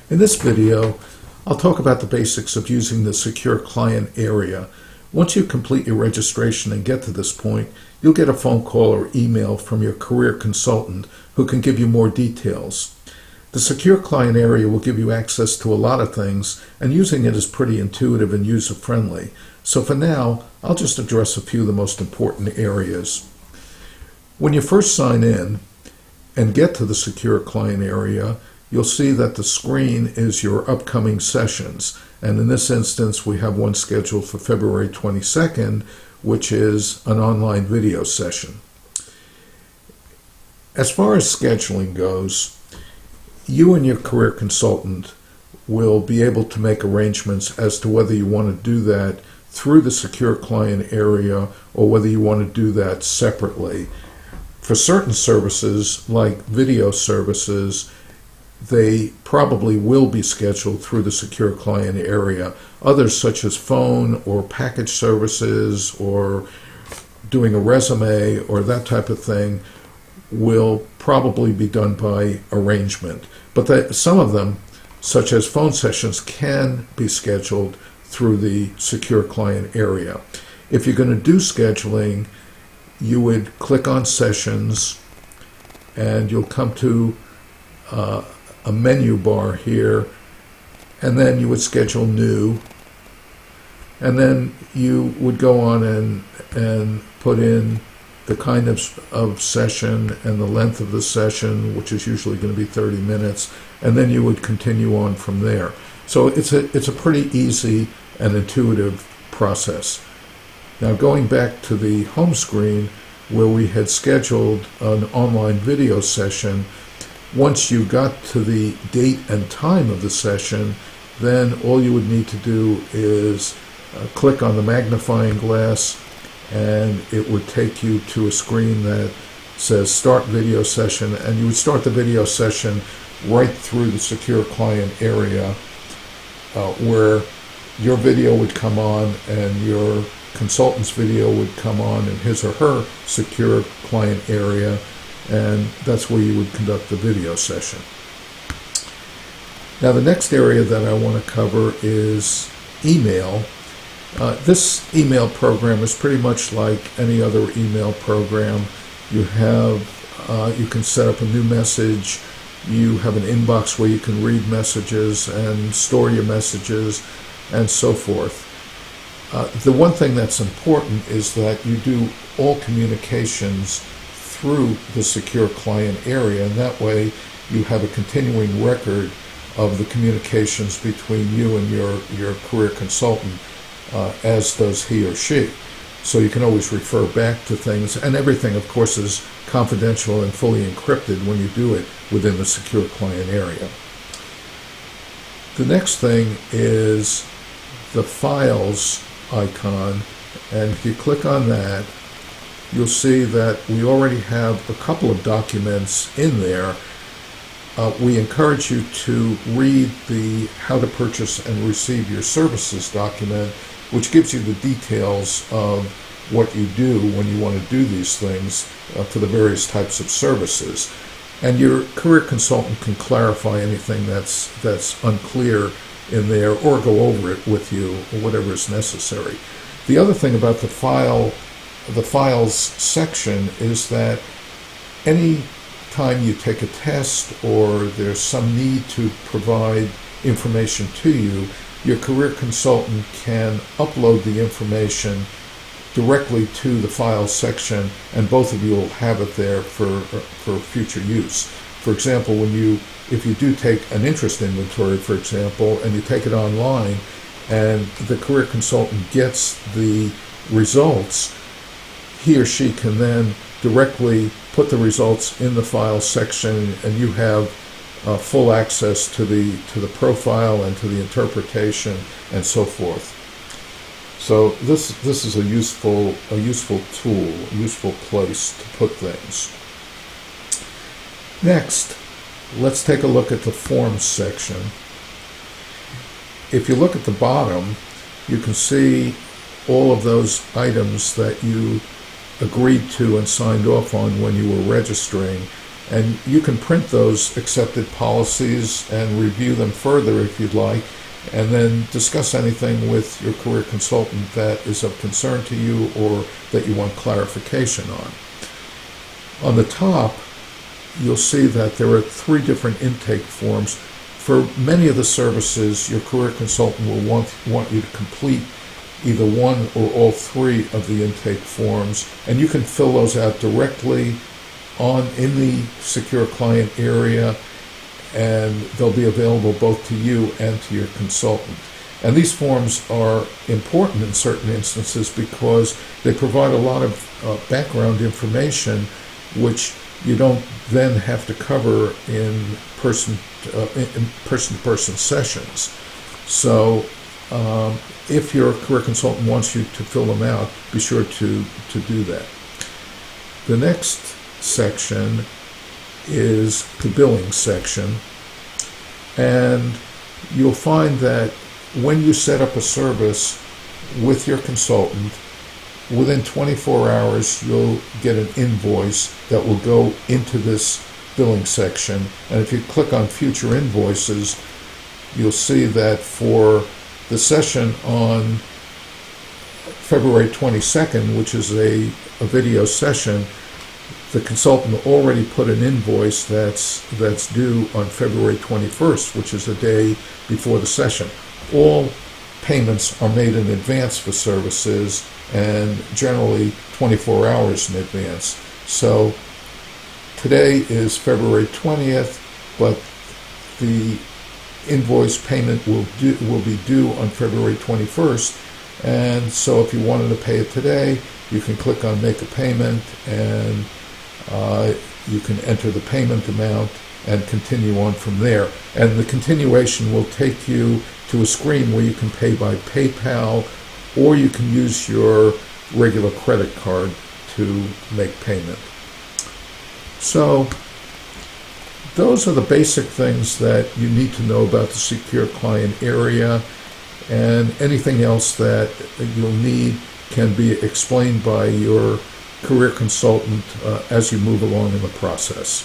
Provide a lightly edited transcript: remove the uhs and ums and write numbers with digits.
In this video, I'll talk about the basics of using the Secure Client area. Once you complete your registration and get to this point, you'll get a phone call or email from your career consultant who can give you more details. The Secure Client area will give you access to a lot of things, and using it is pretty intuitive and user-friendly. So for now, I'll just address a few of the most important areas. When you first sign in and get to the Secure Client area, you'll see that the screen is your upcoming sessions. And in this instance, we have one scheduled for February 22nd, which is an online video session. As far as scheduling goes, you and your career consultant will be able to make arrangements as to whether you want to do that through the Secure Client area or whether you want to do that separately. For certain services, like video services, they probably will be scheduled through the Secure Client area. Others, such as phone or package services or doing a resume or that type of thing, will probably be done by arrangement. But some of them, such as phone sessions, can be scheduled through the Secure Client area. If you're going to do scheduling, you would click on Sessions, and you'll come to a menu bar here, and then you would schedule New, and then you would go on and put in the kind of session and the length of the session, which is usually going to be 30 minutes, and then you would continue on from there. So it's a pretty easy and intuitive process. Now, going back to the home screen where we had scheduled an online video session, once you got to the date and time of the session, then all you would need to do is click on the magnifying glass, and it would take you to a screen that says Start Video Session, and you would start the video session right through the Secure Client area where your video would come on and your consultant's video would come on in his or her Secure Client area, and that's where you would conduct the video session. Now, the next area that I want to cover is email. This email program is pretty much like any other email program. You can set up a new message. You have an inbox where you can read messages and store your messages and so forth. The one thing that's important is that you do all communications through the Secure Client area, and that way you have a continuing record of the communications between you and your career consultant, as does he or she. So you can always refer back to things, and everything, of course, is confidential and fully encrypted when you do it within the Secure Client area. The next thing is the Files icon, and if you click on that, you'll see that we already have a couple of documents in there. We encourage you to read the How to Purchase and Receive Your Services document, which gives you the details of what you do when you want to do these things for the various types of services. And your career consultant can clarify anything that's unclear in there or go over it with you or whatever is necessary. The other thing about the Files section is that any time you take a test or there's some need to provide information to you, your career consultant can upload the information directly to the Files section, and both of you will have it there for future use. For example, if you do take an interest inventory, for example, and you take it online, and the career consultant gets the results, he or she can then directly put the results in the Files section, and you have full access to the profile and to the interpretation and so forth. So this is a useful tool, a useful place to put things. Next, let's take a look at the Forms section. If you look at the bottom, you can see all of those items that you agreed to and signed off on when you were registering. And you can print those accepted policies and review them further if you'd like, and then discuss anything with your career consultant that is of concern to you or that you want clarification on. On the top, you'll see that there are 3 different intake forms. For many of the services, your career consultant will want you to complete either one or all 3 of the intake forms, and you can fill those out directly in the secure client area, and they'll be available both to you and to your consultant. And these forms are important in certain instances because they provide a lot of background information which you don't then have to cover in person-to-person sessions. So if your career consultant wants you to fill them out, be sure to do that. The next section is the billing section, and you'll find that when you set up a service with your consultant, within 24 hours you'll get an invoice that will go into this billing section. And if you click on future invoices, you'll see that for the session on February 22nd, which is a video session, the consultant already put an invoice that's due on February 21st, which is the day before the session. All payments are made in advance for services, and generally 24 hours in advance. So today is February 20th, but the invoice payment will be due on February 21st. And so if you wanted to pay it today, you can click on Make a Payment, and you can enter the payment amount and continue on from there. And the continuation will take you to a screen where you can pay by PayPal, or you can use your regular credit card to make payment. So those are the basic things that you need to know about the secure client area, and anything else that you'll need can be explained by your career consultant as you move along in the process.